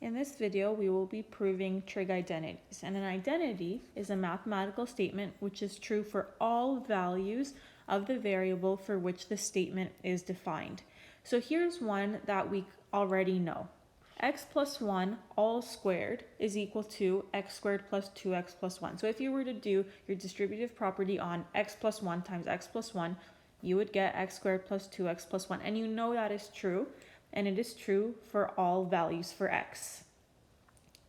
In this video, we will be proving trig identities, and an identity is a mathematical statement which is true for all values of the variable for which the statement is defined. So here's one that we already know. X plus 1 all squared is equal to x squared plus 2x plus 1. So if you were to do your distributive property on x plus 1 times x plus 1, you would get x squared plus 2x plus 1. And you know that is true, and it is true for all values for x,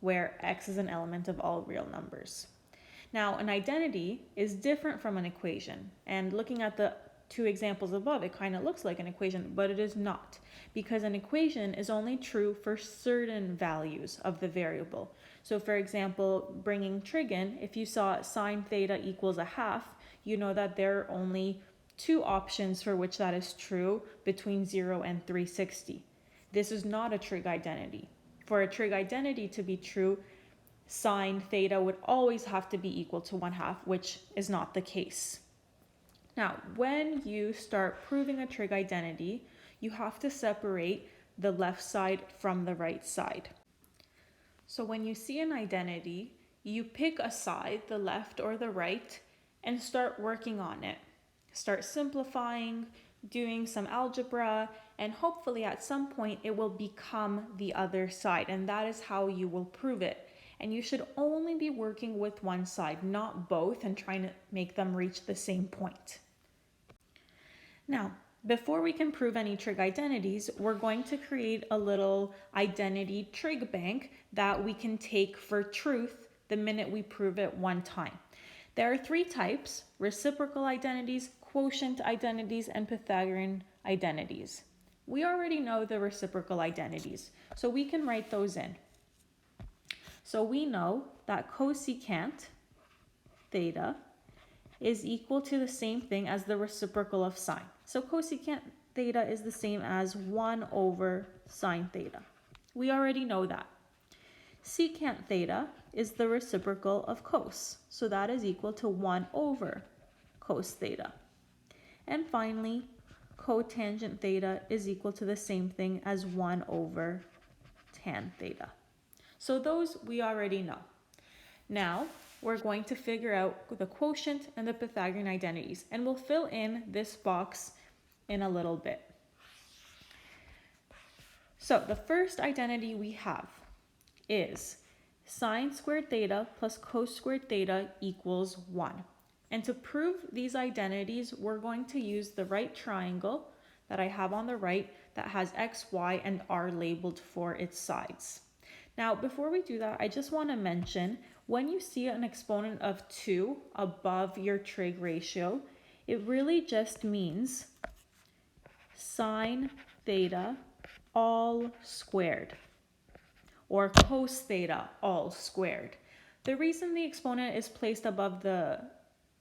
where x is an element of all real numbers. Now, an identity is different from an equation, and looking at the two examples above, it kind of looks like an equation, but it is not, because an equation is only true for certain values of the variable. So for example, bringing trig in, if you saw sine theta equals a half, you know that there are only two options for which that is true between 0 and 360. This is not a trig identity. For a trig identity to be true, sine theta would always have to be equal to 1/2, which is not the case. Now, when you start proving a trig identity, you have to separate the left side from the right side. So when you see an identity, you pick a side, the left or the right, and start working on it. Start simplifying, doing some algebra, and hopefully at some point it will become the other side, and that is how you will prove it. And you should only be working with one side, not both, and trying to make them reach the same point. Now, before we can prove any trig identities, we're going to create a little identity trig bank that we can take for truth the minute we prove it one time. There are three types: reciprocal identities, quotient identities, and Pythagorean identities. We already know the reciprocal identities, so we can write those in. So we know that cosecant theta is equal to the same thing as the reciprocal of sine. So cosecant theta is the same as 1 over sine theta. We already know that. Secant theta is the reciprocal of cos, so that is equal to 1 over cos theta. And finally, cotangent theta is equal to the same thing as 1 over tan theta. So those we already know. Now, we're going to figure out the quotient and the Pythagorean identities, and we'll fill in this box in a little bit. So the first identity we have is sine squared theta plus cos squared theta equals 1. And to prove these identities, we're going to use the right triangle that I have on the right that has x, y, and r labeled for its sides. Now, before we do that, I just want to mention, when you see an exponent of 2 above your trig ratio, it really just means sine theta all squared, or cos theta all squared. The reason the exponent is placed above the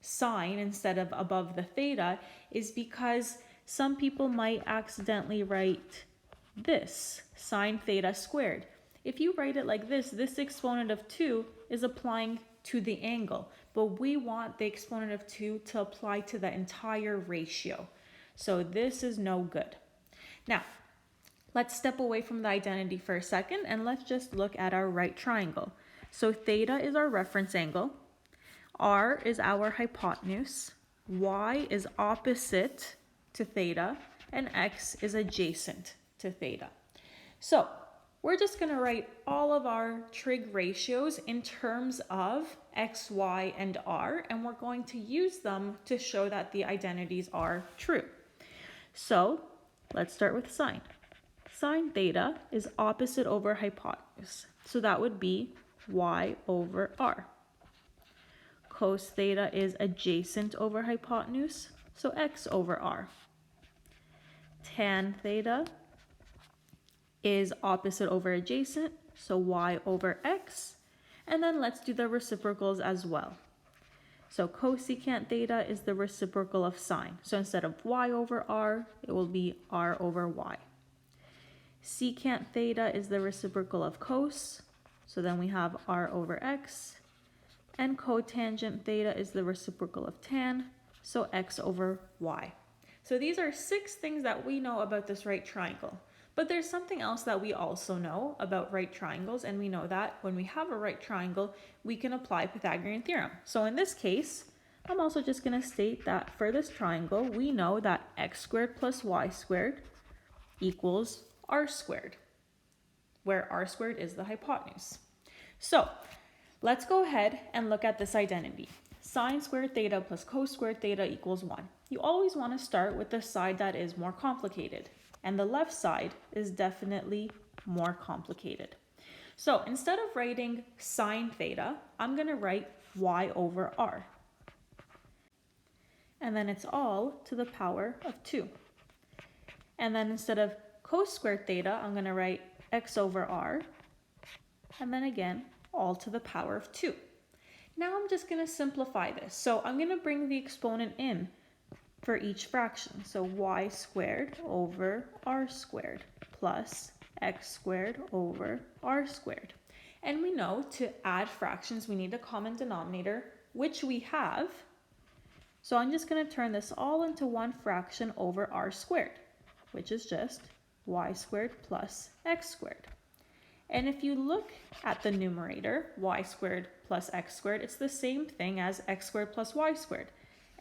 sine instead of above the theta is because some people might accidentally write this, sine theta squared. If you write it like this exponent of 2 is applying to the angle, but we want the exponent of 2 to apply to the entire ratio. So this is no good. Now, let's step away from the identity for a second and let's just look at our right triangle. So theta is our reference angle, r is our hypotenuse, y is opposite to theta, and x is adjacent to theta. So we're just going to write all of our trig ratios in terms of x, y, and r, and we're going to use them to show that the identities are true. So let's start with sine. Sine theta is opposite over hypotenuse, so that would be y over r. Cos theta is adjacent over hypotenuse, so x over r. Tan theta is opposite over adjacent, so y over x. And then let's do the reciprocals as well. So cosecant theta is the reciprocal of sine. So instead of y over r, it will be r over y. Secant theta is the reciprocal of cos, so then we have r over x. And cotangent theta is the reciprocal of tan, so x over y. So these are 6 things that we know about this right triangle. But there's something else that we also know about right triangles, and we know that when we have a right triangle, we can apply Pythagorean theorem. So in this case, I'm also just going to state that for this triangle, we know that x squared plus y squared equals r squared, where r squared is the hypotenuse. So let's go ahead and look at this identity. Sine squared theta plus cos squared theta equals 1. You always want to start with the side that is more complicated, and the left side is definitely more complicated. So instead of writing sine theta, I'm going to write y over r. And then it's all to the power of 2. And then instead of cos squared theta, I'm going to write x over r. And then again, all to the power of 2. Now I'm just going to simplify this. So I'm going to bring the exponent in for each fraction. So y squared over r squared plus x squared over r squared. And we know to add fractions, we need a common denominator, which we have. So I'm just going to turn this all into one fraction over r squared, which is just y squared plus x squared. And if you look at the numerator, y squared plus x squared, it's the same thing as x squared plus y squared.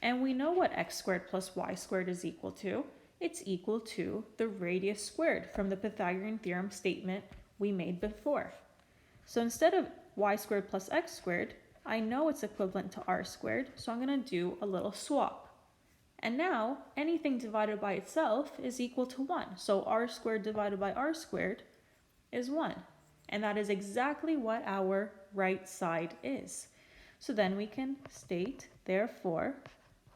And we know what x squared plus y squared is equal to. It's equal to the radius squared from the Pythagorean theorem statement we made before. So instead of y squared plus x squared, I know it's equivalent to r squared, so I'm going to do a little swap. And now anything divided by itself is equal to 1. So r squared divided by r squared is 1. And that is exactly what our right side is. So then we can state, therefore,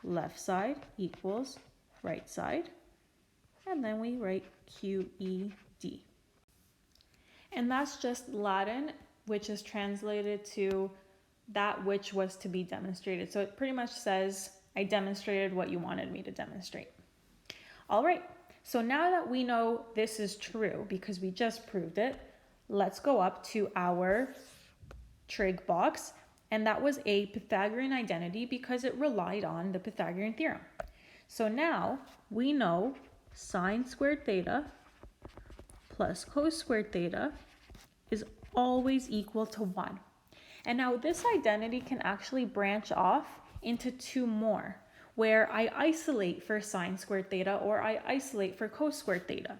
left side equals right side. And then we write QED. And that's just Latin, which is translated to that which was to be demonstrated. So it pretty much says, I demonstrated what you wanted me to demonstrate. All right, so now that we know this is true because we just proved it, let's go up to our trig box. And that was a Pythagorean identity because it relied on the Pythagorean theorem. So now we know sine squared theta plus cos squared theta is always equal to 1. And now this identity can actually branch off into 2 more, where I isolate for sine squared theta or I isolate for cos squared theta.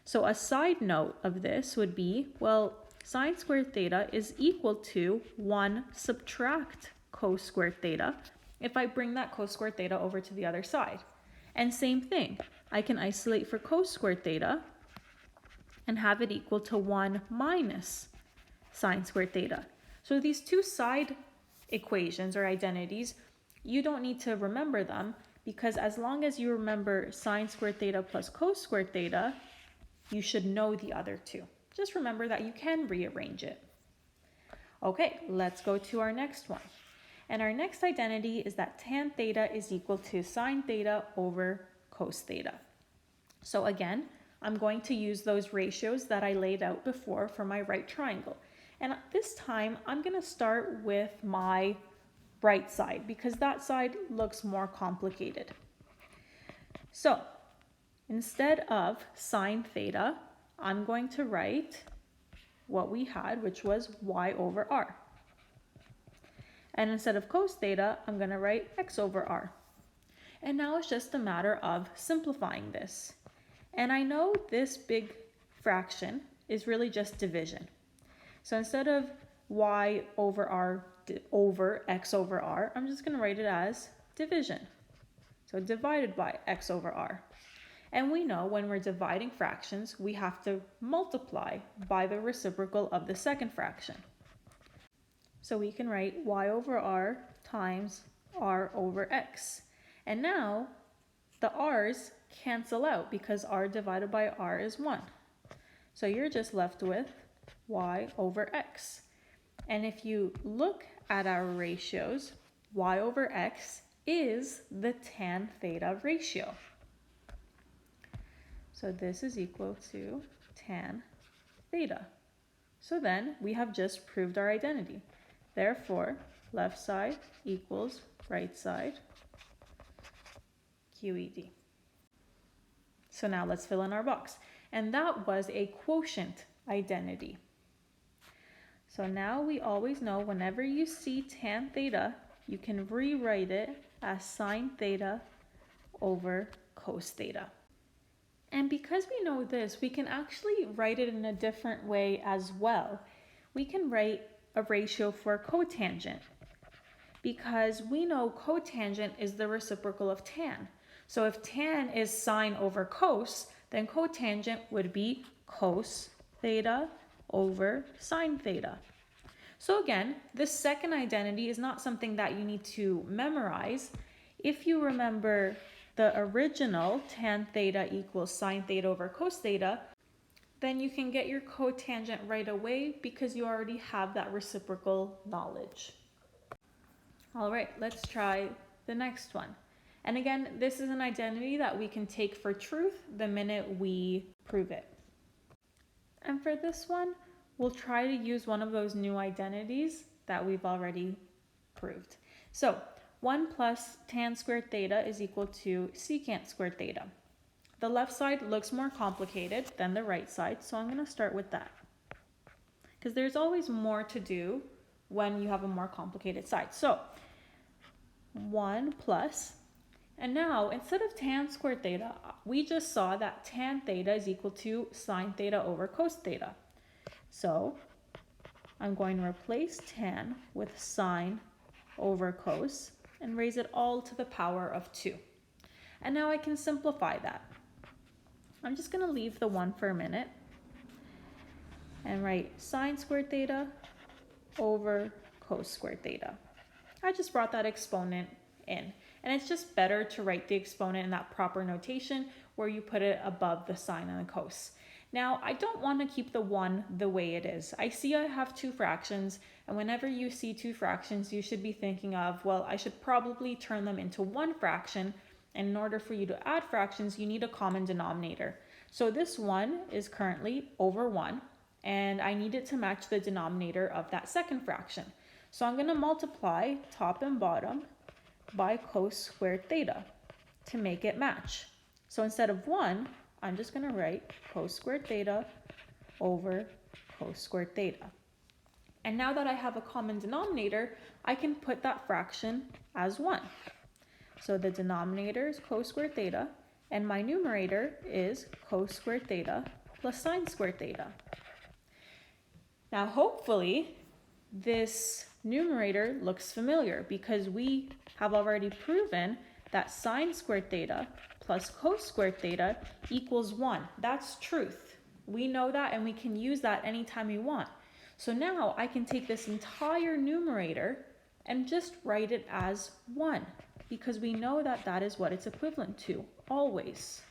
So a side note of this would be, well, sine squared theta is equal to 1 subtract cos squared theta if I bring that cos squared theta over to the other side. And same thing, I can isolate for cos squared theta and have it equal to 1 minus sine squared theta. So these 2 side equations or identities, you don't need to remember them because as long as you remember sine squared theta plus cos squared theta, you should know the other 2. Just remember that you can rearrange it. Okay, let's go to our next one. And our next identity is that tan theta is equal to sine theta over cos theta. So again, I'm going to use those ratios that I laid out before for my right triangle. And this time, I'm going to start with my right side because that side looks more complicated. So instead of sine theta, I'm going to write what we had, which was y over r. And instead of cos theta, I'm going to write x over r. And now it's just a matter of simplifying this. And I know this big fraction is really just division. So instead of y over r over x over r, I'm just going to write it as division. So divided by x over r. And we know when we're dividing fractions, we have to multiply by the reciprocal of the second fraction. So we can write y over r times r over x. And now the r's cancel out because r divided by r is 1. So you're just left with y over x. And if you look at our ratios, y over x is the tan theta ratio. So this is equal to tan theta. So then we have just proved our identity. Therefore, left side equals right side, QED. So now let's fill in our box. and that was a quotient identity. So now we always know whenever you see tan theta, you can rewrite it as sine theta over cos theta. And because we know this, we can actually write it in a different way as well. We can write a ratio for cotangent because we know cotangent is the reciprocal of tan. So if tan is sine over cos, then cotangent would be cos theta over sine theta. So again, this second identity is not something that you need to memorize. If you remember the original tan theta equals sine theta over cos theta, then you can get your cotangent right away because you already have that reciprocal knowledge. All right, let's try the next one. And again, this is an identity that we can take for truth the minute we prove it. And for this one, we'll try to use one of those new identities that we've already proved. So 1 plus tan squared theta is equal to secant squared theta. The left side looks more complicated than the right side, so I'm going to start with that. Because there's always more to do when you have a more complicated side. So 1 plus, and now instead of tan squared theta, we just saw that tan theta is equal to sine theta over cos theta. So I'm going to replace tan with sine over cos and raise it all to the power of 2. And now I can simplify that. I'm just going to leave the 1 for a minute and write sine squared theta over cos squared theta. I just brought that exponent in. And it's just better to write the exponent in that proper notation where you put it above the sine and the cos. Now, I don't want to keep the 1 the way it is. I see I have 2 fractions, and whenever you see 2 fractions, you should be thinking of, well, I should probably turn them into 1 fraction, and in order for you to add fractions, you need a common denominator. So this 1 is currently over 1, and I need it to match the denominator of that second fraction. So I'm going to multiply top and bottom by cos squared theta to make it match. So instead of 1, I'm just going to write cos squared theta over cos squared theta. And now that I have a common denominator, I can put that fraction as 1. So the denominator is cos squared theta, and my numerator is cos squared theta plus sine squared theta. Now hopefully this numerator looks familiar because we have already proven that sine squared theta plus cos squared theta equals 1. That's truth. We know that and we can use that anytime we want. So now I can take this entire numerator and just write it as 1 because we know that that is what it's equivalent to always.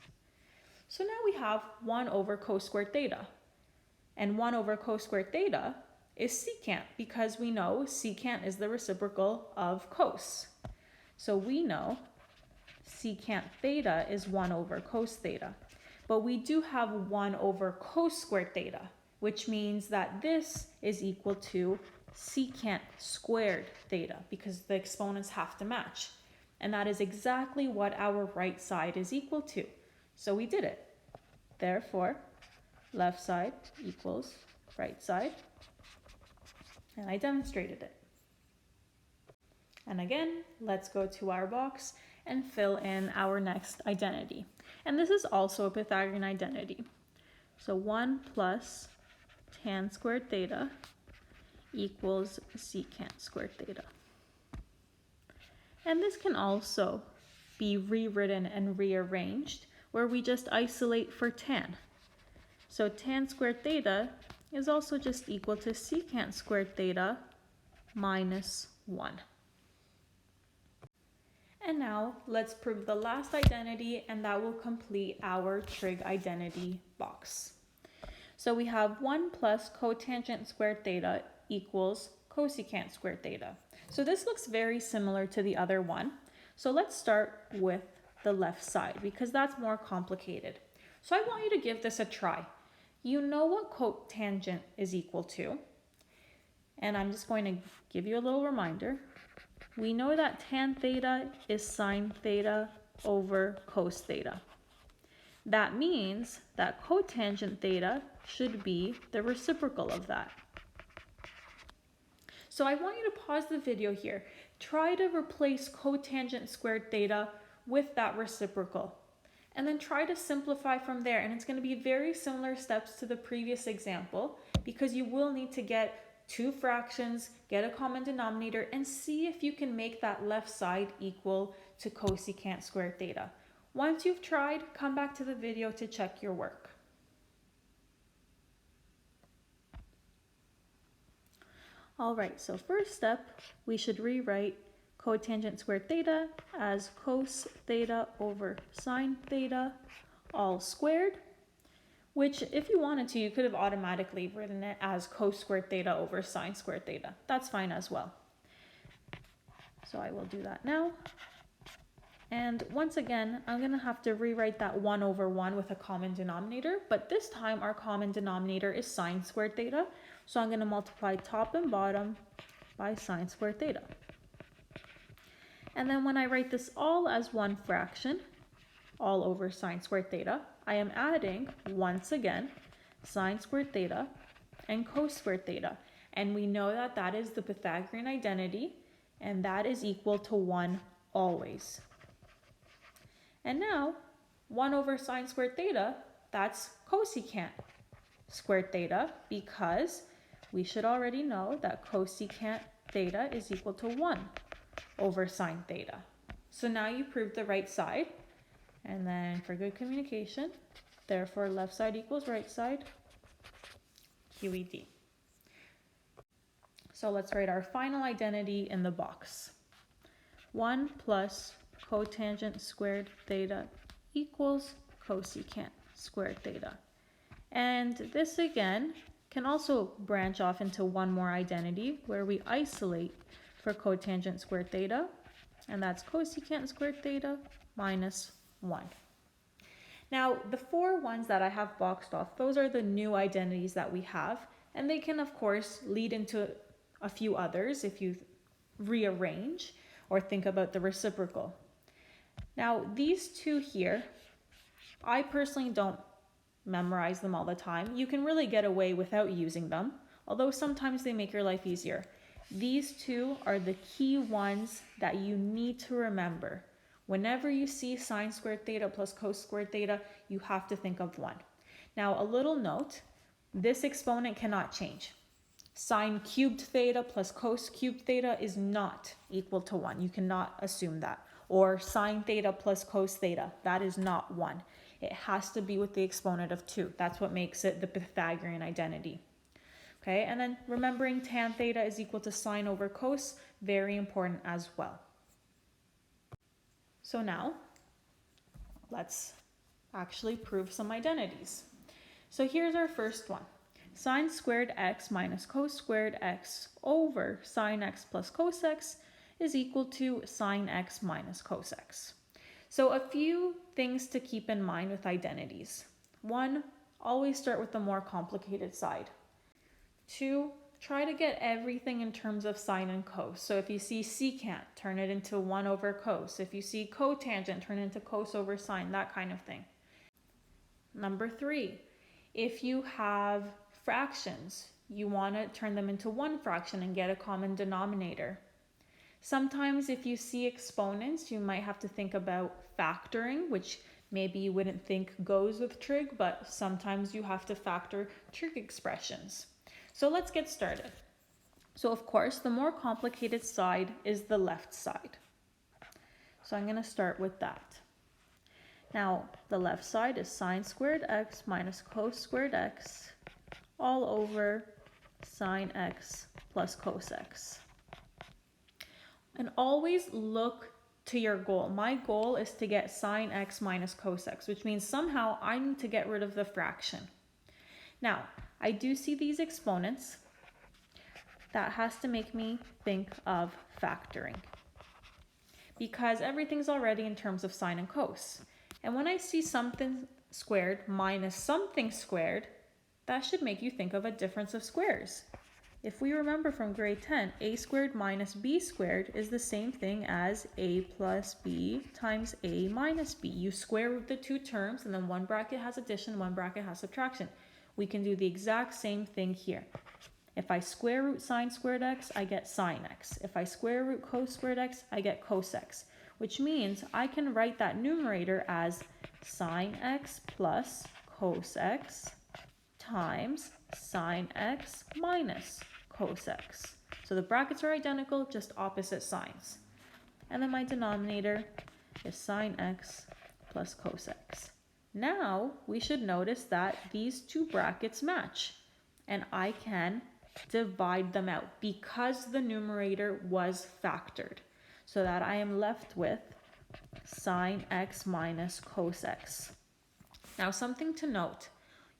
So now we have 1 over cos squared theta. And 1 over cos squared theta is secant because we know secant is the reciprocal of cos. So we know secant theta is 1 over cos theta. But we do have 1 over cos squared theta, which means that this is equal to secant squared theta because the exponents have to match. And that is exactly what our right side is equal to. So we did it. Therefore, left side equals right side. And I demonstrated it. And again, let's go to our box and fill in our next identity. And this is also a Pythagorean identity. So 1 plus tan squared theta equals secant squared theta. And this can also be rewritten and rearranged where we just isolate for tan. So tan squared theta is also just equal to secant squared theta minus 1. And now let's prove the last identity, and that will complete our trig identity box. So we have 1 plus cotangent squared theta equals cosecant squared theta. So this looks very similar to the other one. So let's start with the left side because that's more complicated. So I want you to give this a try. You know what cotangent is equal to, and I'm just going to give you a little reminder. We know that tan theta is sine theta over cos theta. That means that cotangent theta should be the reciprocal of that. So I want you to pause the video here. Try to replace cotangent squared theta with that reciprocal. And then try to simplify from there. And it's going to be very similar steps to the previous example, because you will need to get two fractions, get a common denominator, and see if you can make that left side equal to cosecant squared theta. Once you've tried, come back to the video to check your work. All right, so first step, we should rewrite cotangent squared theta as cos theta over sine theta all squared, which if you wanted to, you could have automatically written it as cos squared theta over sine squared theta. That's fine as well. So I will do that now. And once again, I'm going to have to rewrite that 1 over 1 with a common denominator, but this time our common denominator is sine squared theta. So I'm going to multiply top and bottom by sine squared theta. And then when I write this all as one fraction, all over sine squared theta, I am adding, once again, sine squared theta and cos squared theta. And we know that that is the Pythagorean identity, and that is equal to 1 always. And now, 1 over sine squared theta, that's cosecant squared theta, because we should already know that cosecant theta is equal to 1 over sine theta. So now you proved the right side. And then for good communication, therefore left side equals right side, QED. So let's write our final identity in the box. 1 plus cotangent squared theta equals cosecant squared theta. And this again can also branch off into one more identity where we isolate for cotangent squared theta, and that's cosecant squared theta minus 1. Now, the 4 ones that I have boxed off, those are the new identities that we have, and they can, of course, lead into a few others if you rearrange or think about the reciprocal. Now, these two here, I personally don't memorize them all the time. You can really get away without using them, although sometimes they make your life easier. These two are the key ones that you need to remember. Whenever you see sine squared theta plus cos squared theta, you have to think of 1. Now, a little note, this exponent cannot change. Sine cubed theta plus cos cubed theta is not equal to 1. You cannot assume that. Or sine theta plus cos theta, that is not 1. It has to be with the exponent of 2. That's what makes it the Pythagorean identity. Okay, and then remembering tan theta is equal to sine over cos, very important as well. So now, let's actually prove some identities. So here's our first one. Sine squared x minus cos squared x over sine x plus cos x is equal to sine x minus cos x. So a few things to keep in mind with identities. 1, always start with the more complicated side. 2, try to get everything in terms of sine and cos. So if you see secant, turn it into 1 over cos. If you see cotangent, turn it into cos over sine, that kind of thing. Number 3, if you have fractions, you want to turn them into one fraction and get a common denominator. Sometimes if you see exponents, you might have to think about factoring, which maybe you wouldn't think goes with trig, but sometimes you have to factor trig expressions. So let's get started. So of course, the more complicated side is the left side. So I'm going to start with that. Now, the left side is sine squared x minus cos squared x all over sine x plus cos x. And always look to your goal. My goal is to get sine x minus cos x, which means somehow I need to get rid of the fraction. Now, I do see these exponents. That has to make me think of factoring, because everything's already in terms of sine and cos. And when I see something squared minus something squared, that should make you think of a difference of squares. If we remember from grade 10, a squared minus b squared is the same thing as a plus b times a minus b. You square root the two terms, and then one bracket has addition, one bracket has subtraction. We can do the exact same thing here. If I square root sine squared x, I get sine x. If I square root cos squared x, I get cos x, which means I can write that numerator as sine x plus cos x times sine x minus cos x. So the brackets are identical, just opposite signs. And then my denominator is sine x plus cos x. Now we should notice that these two brackets match, and I can divide them out because the numerator was factored, so that I am left with sine x minus cos x. Now something to note,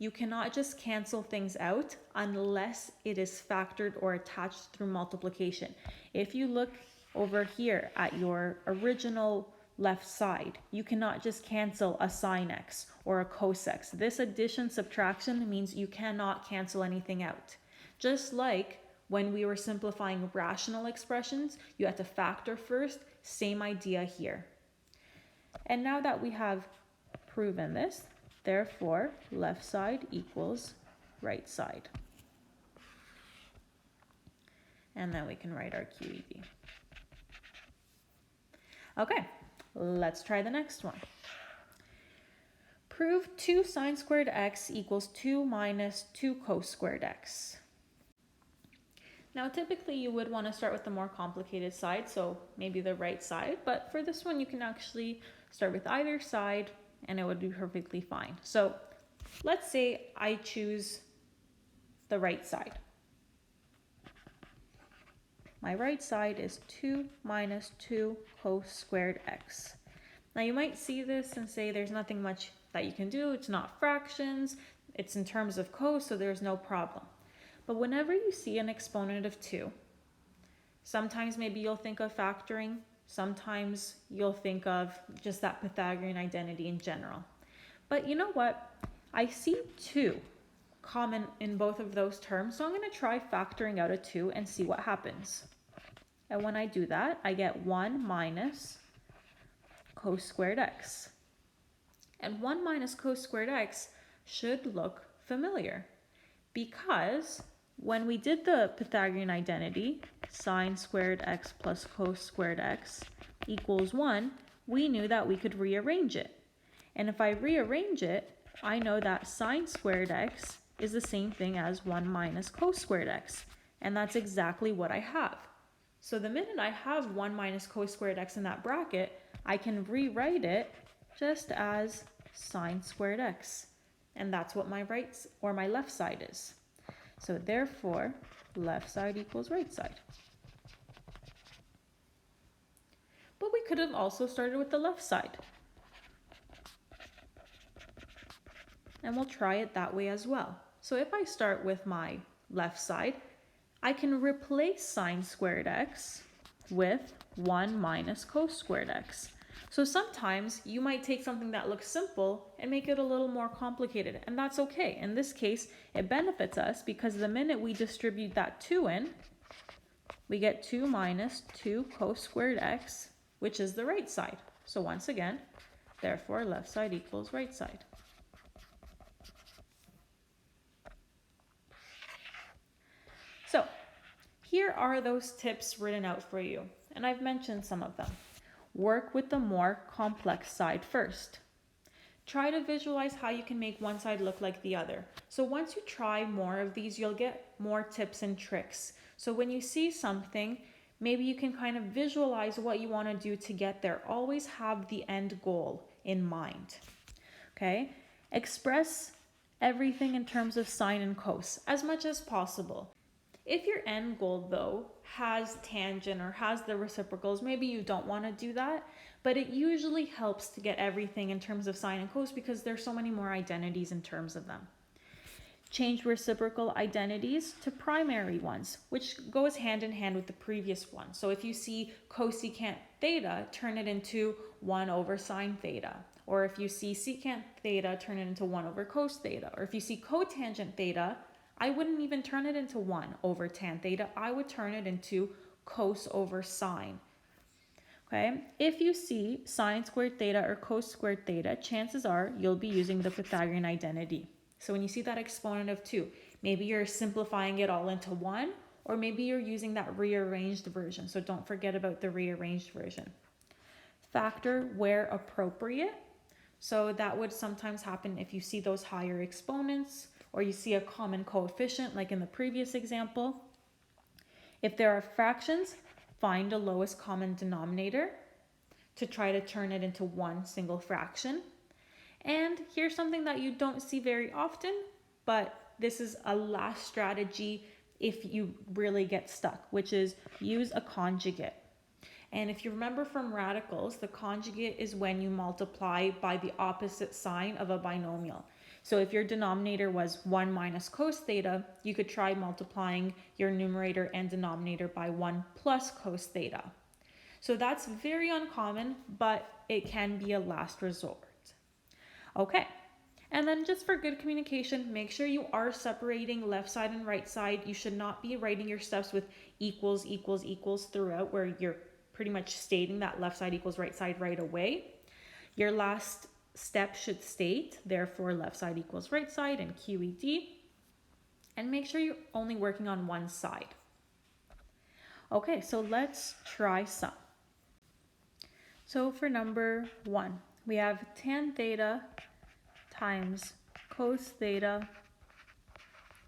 you cannot just cancel things out unless it is factored or attached through multiplication. If you look over here at your original left side, you cannot just cancel a sine x or a cos x. This addition subtraction means you cannot cancel anything out. Just like when we were simplifying rational expressions, you had to factor first, same idea here. And now that we have proven this, therefore, left side equals right side. And then we can write our QED. Okay, let's try the next one. Prove 2 sine squared x equals 2 minus 2 cos squared x. Now, typically you would want to start with the more complicated side, so maybe the right side, but for this one you can actually start with either side and it would be perfectly fine. So let's say I choose the right side. My right side is 2 minus 2 cos squared x. Now you might see this and say there's nothing much that you can do. It's not fractions, it's in terms of cos, so there's no problem. But whenever you see an exponent of 2, sometimes maybe you'll think of factoring, sometimes you'll think of just that Pythagorean identity in general. But you know what? I see 2 common in both of those terms, so I'm going to try factoring out a 2 and see what happens. And when I do that, I get 1 minus cos squared x. And 1 minus cos squared x should look familiar, because when we did the Pythagorean identity, sine squared x plus cos squared x equals 1, we knew that we could rearrange it. And if I rearrange it, I know that sine squared x is the same thing as 1 minus cos squared x. And that's exactly what I have. So the minute I have 1 minus cos squared x in that bracket, I can rewrite it just as sine squared x. And that's what my right or my left side is. So therefore, left side equals right side. But we could have also started with the left side. And we'll try it that way as well. So if I start with my left side, I can replace sine squared x with 1 minus cos squared x. So sometimes you might take something that looks simple and make it a little more complicated, and that's okay. In this case, it benefits us because the minute we distribute that 2 in, we get 2 minus 2 cos squared x, which is the right side. So once again, therefore left side equals right side. So here are those tips written out for you, and I've mentioned some of them. Work with the more complex side first. Try to visualize how you can make one side look like the other. So once you try more of these, you'll get more tips and tricks. So when you see something, maybe you can kind of visualize what you want to do to get there. Always have the end goal in mind. Okay? Express everything in terms of sine and cos as much as possible. If your end goal, though, has tangent or has the reciprocals, maybe you don't want to do that, but it usually helps to get everything in terms of sine and cos because there's so many more identities in terms of them. Change reciprocal identities to primary ones, which goes hand in hand with the previous one. So if you see cosecant theta, turn it into 1 over sine theta. Or if you see secant theta, turn it into 1 over cos theta. Or if you see cotangent theta, I wouldn't even turn it into 1 over tan theta. I would turn it into cos over sine. Okay, if you see sine squared theta or cos squared theta, chances are you'll be using the Pythagorean identity. So when you see that exponent of 2, maybe you're simplifying it all into 1, or maybe you're using that rearranged version. So don't forget about the rearranged version. Factor where appropriate. So that would sometimes happen if you see those higher exponents, or you see a common coefficient like in the previous example. If there are fractions, find a lowest common denominator to try to turn it into one single fraction. And here's something that you don't see very often, but this is a last strategy if you really get stuck, which is use a conjugate. And if you remember from radicals, the conjugate is when you multiply by the opposite sign of a binomial. So if your denominator was 1 minus cos theta, you could try multiplying your numerator and denominator by 1 plus cos theta. So that's very uncommon, but it can be a last resort. Okay, and then just for good communication, make sure you are separating left side and right side. You should not be writing your steps with equals, equals, equals throughout, where you're pretty much stating that left side equals right side right away. Your last step should state, therefore left side equals right side and QED. And make sure you're only working on one side. Okay, so let's try some. So for number 1, we have tan theta times cos theta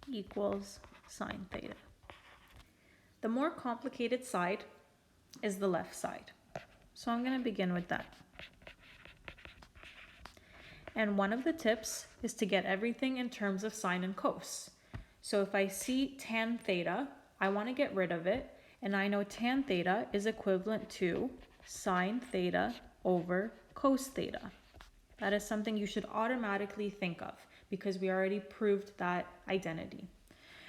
equals sine theta. The more complicated side is the left side. So I'm going to begin with that. And one of the tips is to get everything in terms of sine and cos. So if I see tan theta, I want to get rid of it. And I know tan theta is equivalent to sine theta over cos theta. That is something you should automatically think of because we already proved that identity.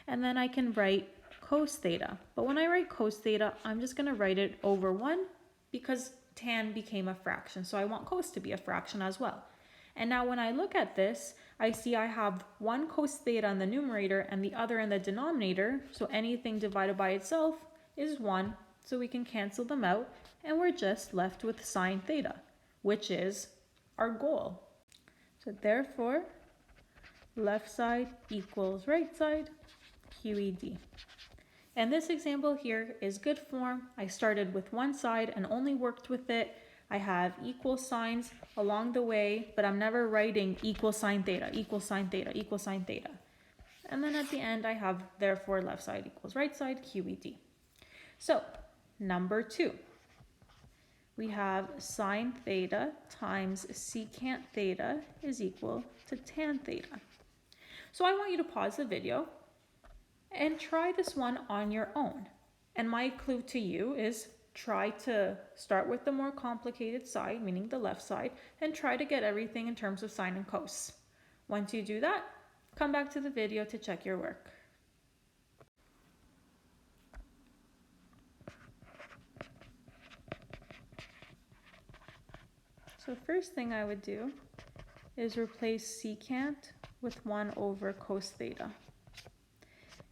And then I can write cos theta. But when I write cos theta, I'm just going to write it over 1 because tan became a fraction. So I want cos to be a fraction as well. And now when I look at this, I see I have 1 cos theta in the numerator and the other in the denominator. So anything divided by itself is 1. So we can cancel them out and we're just left with sine theta, which is our goal. So therefore, left side equals right side, QED. And this example here is good form. I started with one side and only worked with it. I have equal signs along the way, but I'm never writing equal sine theta, equal sine theta, equal sine theta. And then at the end, I have therefore left side equals right side, QED. So number 2, we have sine theta times secant theta is equal to tan theta. So I want you to pause the video and try this one on your own. And my clue to you is try to start with the more complicated side, meaning the left side, and try to get everything in terms of sine and cos. Once you do that, come back to the video to check your work. So first thing I would do is replace secant with 1 over cos theta.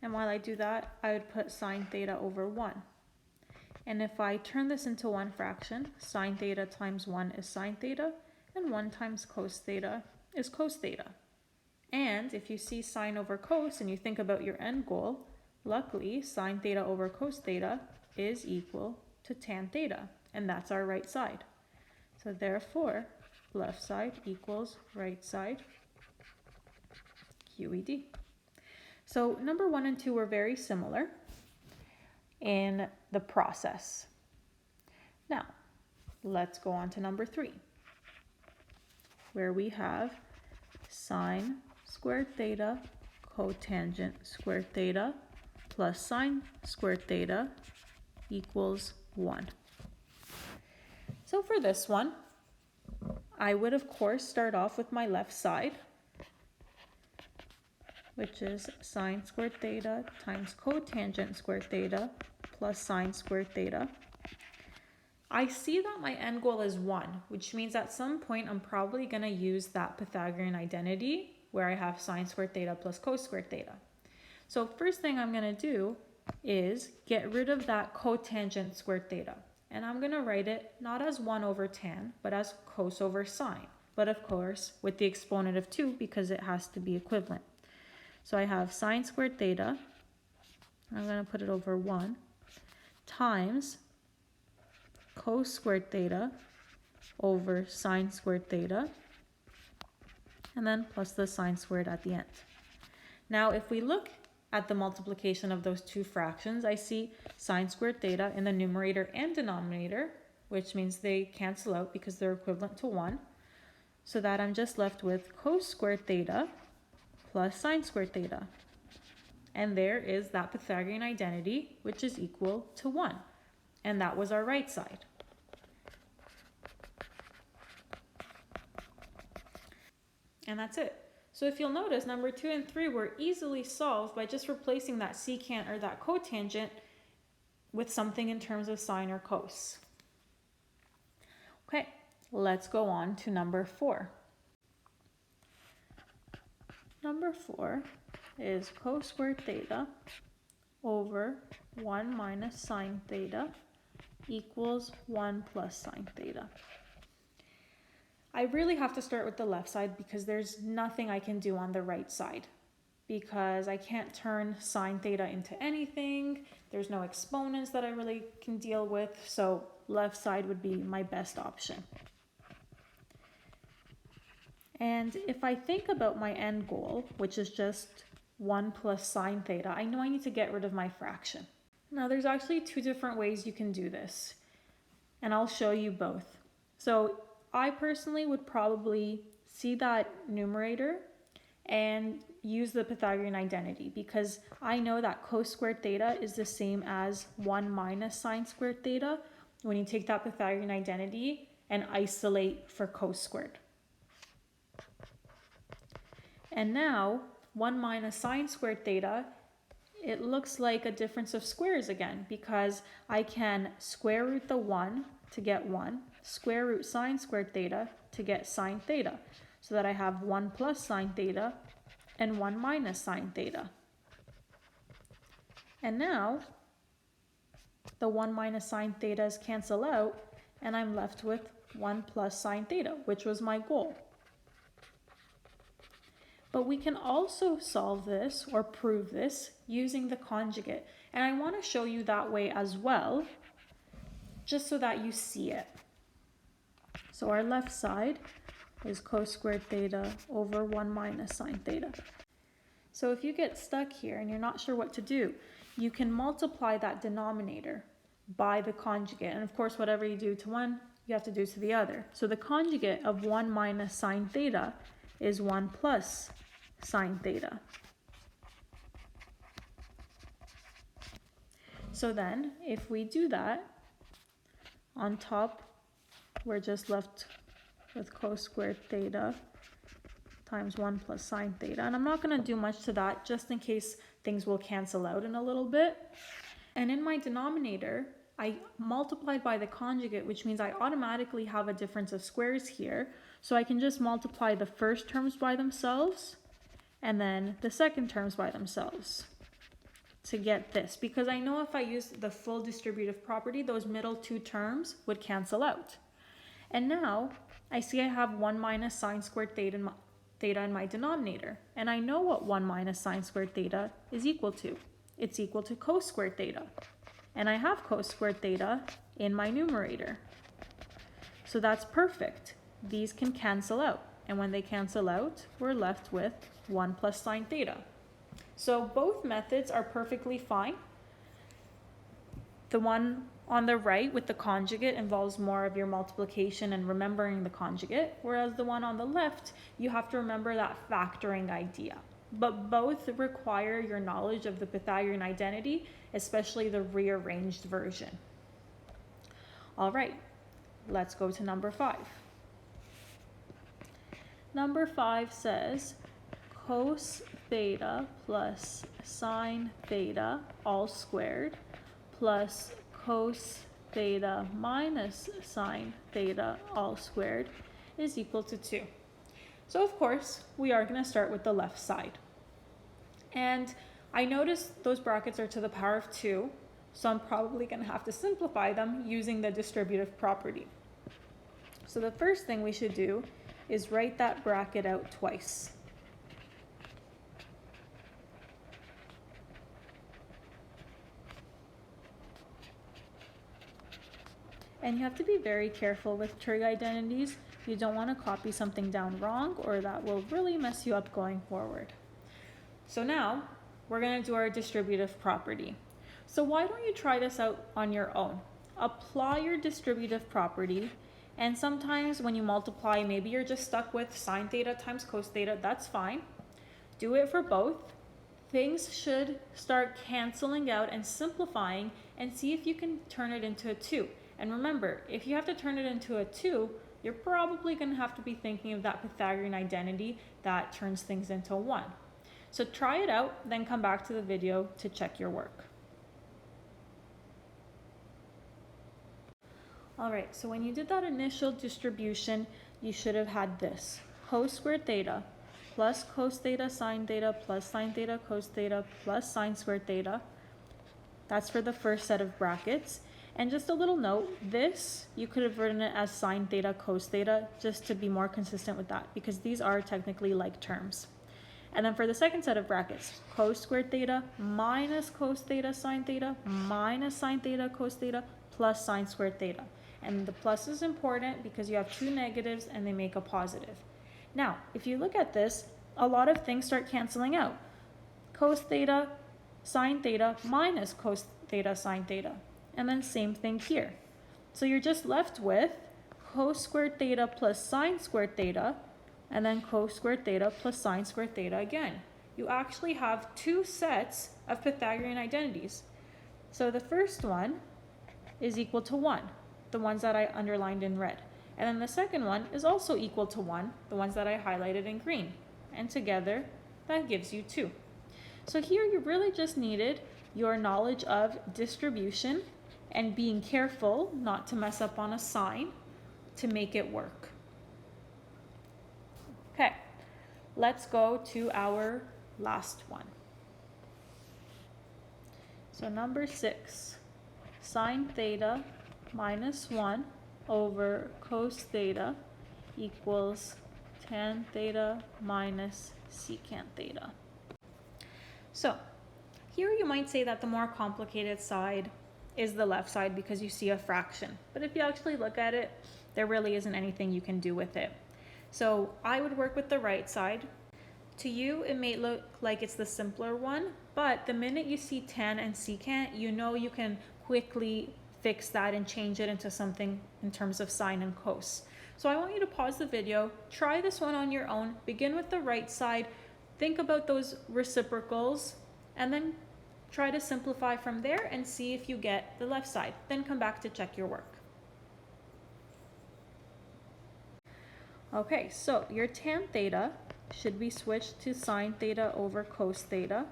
And while I do that, I would put sine theta over 1. And if I turn this into one fraction, sine theta times 1 is sine theta, and 1 times cos theta is cos theta. And if you see sine over cos and you think about your end goal, luckily sine theta over cos theta is equal to tan theta, and that's our right side. So therefore, left side equals right side, QED. So number 1 and 2 were very similar in the process. Now, let's go on to number 3, where we have sine squared theta cotangent squared theta plus sine squared theta equals 1. So for this one, I would of course start off with my left side, which is sine squared theta times cotangent squared theta plus sine squared theta. I see that my end goal is 1, which means at some point I'm probably going to use that Pythagorean identity where I have sine squared theta plus cos squared theta. So first thing I'm going to do is get rid of that cotangent squared theta. And I'm going to write it not as 1 over tan, but as cos over sine. But of course, with the exponent of 2 because it has to be equivalent. So I have sine squared theta, I'm going to put it over 1, times cos squared theta over sine squared theta, and then plus the sine squared at the end. Now, if we look at the multiplication of those two fractions, I see sine squared theta in the numerator and denominator, which means they cancel out because they're equivalent to 1. So that I'm just left with cos squared theta plus sine squared theta. And there is that Pythagorean identity, which is equal to 1. And that was our right side. And that's it. So if you'll notice, number 2 and 3 were easily solved by just replacing that secant or that cotangent with something in terms of sine or cos. Okay, let's go on to number 4. Number 4 is cos squared theta over 1 minus sine theta equals 1 plus sine theta. I really have to start with the left side because there's nothing I can do on the right side because I can't turn sine theta into anything. There's no exponents that I really can deal with, so left side would be my best option. And if I think about my end goal, which is just 1 plus sine theta, I know I need to get rid of my fraction. Now there's actually 2 different ways you can do this, and I'll show you both. So I personally would probably see that numerator and use the Pythagorean identity because I know that cos squared theta is the same as 1 minus sine squared theta when you take that Pythagorean identity and isolate for cos squared. And now 1 minus sine squared theta, it looks like a difference of squares again because I can square root the 1 to get 1, square root sine squared theta to get sine theta, so that I have 1 plus sine theta and 1 minus sine theta. And now the 1 minus sine thetas cancel out and I'm left with 1 plus sine theta, which was my goal. But we can also solve this or prove this using the conjugate. And I want to show you that way as well, just so that you see it. So our left side is cos squared theta over 1 minus sine theta. So if you get stuck here and you're not sure what to do, you can multiply that denominator by the conjugate. And of course, whatever you do to one, you have to do to the other. So the conjugate of 1 minus sine theta is 1 plus sine theta. So then, if we do that, on top, we're just left with cos squared theta times 1 plus sine theta. And I'm not going to do much to that, just in case things will cancel out in a little bit. And in my denominator, I multiplied by the conjugate, which means I automatically have a difference of squares here. So I can just multiply the first terms by themselves and then the second terms by themselves to get this. Because I know if I use the full distributive property, those middle 2 terms would cancel out. And now I see I have 1 minus sine squared theta in my denominator. And I know what 1 minus sine squared theta is equal to. It's equal to cos squared theta. And I have cos squared theta in my numerator. So that's perfect. These can cancel out. And when they cancel out, we're left with 1 plus sine theta. So both methods are perfectly fine. The one on the right with the conjugate involves more of your multiplication and remembering the conjugate, whereas the one on the left, you have to remember that factoring idea. But both require your knowledge of the Pythagorean identity, especially the rearranged version. All right, let's go to number 5. Number 5 says cos theta plus sine theta all squared plus cos theta minus sine theta all squared is equal to 2. So of course, we are going to start with the left side. And I notice those brackets are to the power of 2, so I'm probably going to have to simplify them using the distributive property. So the first thing we should do is write that bracket out twice. And you have to be very careful with trig identities. You don't want to copy something down wrong, or that will really mess you up going forward. So now we're going to do our distributive property. So why don't you try this out on your own? Apply your distributive property, and sometimes when you multiply, maybe you're just stuck with sine theta times cos theta. That's fine. Do it for both. Things should start canceling out and simplifying, and see if you can turn it into a 2. And remember, if you have to turn it into a 2, you're probably going to have to be thinking of that Pythagorean identity that turns things into 1. So try it out, then come back to the video to check your work. All right, so when you did that initial distribution, you should have had this. Cos squared theta plus cos theta sine theta plus sine theta cos theta plus sine squared theta. That's for the first set of brackets. And just a little note, this, you could have written it as sine theta cos theta, just to be more consistent with that, because these are technically like terms. And then for the second set of brackets, cos squared theta minus cos theta sine theta minus sine theta cos theta plus sine squared theta. And the plus is important because you have two negatives and they make a positive. Now, if you look at this, a lot of things start canceling out. Cos theta sine theta minus cos theta sine theta. And then same thing here. So you're just left with cos squared theta plus sine squared theta, and then cos squared theta plus sine squared theta again. You actually have two sets of Pythagorean identities. So the first one is equal to 1, the ones that I underlined in red. And then the second one is also equal to 1, the ones that I highlighted in green. And together, that gives you 2. So here you really just needed your knowledge of distribution and being careful not to mess up on a sign to make it work. Okay, let's go to our last one. So number 6, sine theta minus 1 over cos theta equals tan theta minus secant theta. So here you might say that the more complicated side is the left side because you see a fraction. But if you actually look at it, there really isn't anything you can do with it. So I would work with the right side. To you, it may look like it's the simpler one, but the minute you see tan and secant, you know you can quickly fix that and change it into something in terms of sine and cos. So I want you to pause the video, try this one on your own, begin with the right side, think about those reciprocals, and then try to simplify from there and see if you get the left side. Then come back to check your work. Okay, so your tan theta should be switched to sine theta over cos theta,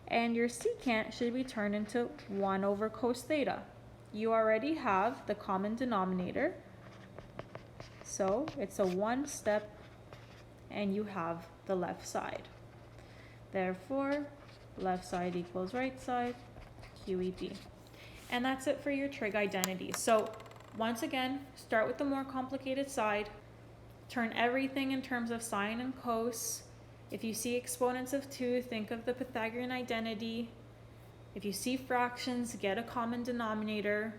and your secant should be turned into 1 over cos theta. You already have the common denominator, so it's a one step and you have the left side. Therefore, left side equals right side, QED. And that's it for your trig identity. So once again, start with the more complicated side, turn everything in terms of sine and cos. If you see exponents of 2, think of the Pythagorean identity. If you see fractions, get a common denominator.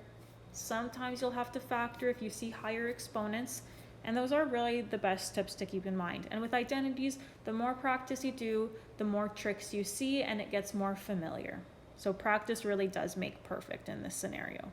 Sometimes you'll have to factor if you see higher exponents. And those are really the best tips to keep in mind. And with identities, the more practice you do, the more tricks you see, and it gets more familiar. So practice really does make perfect in this scenario.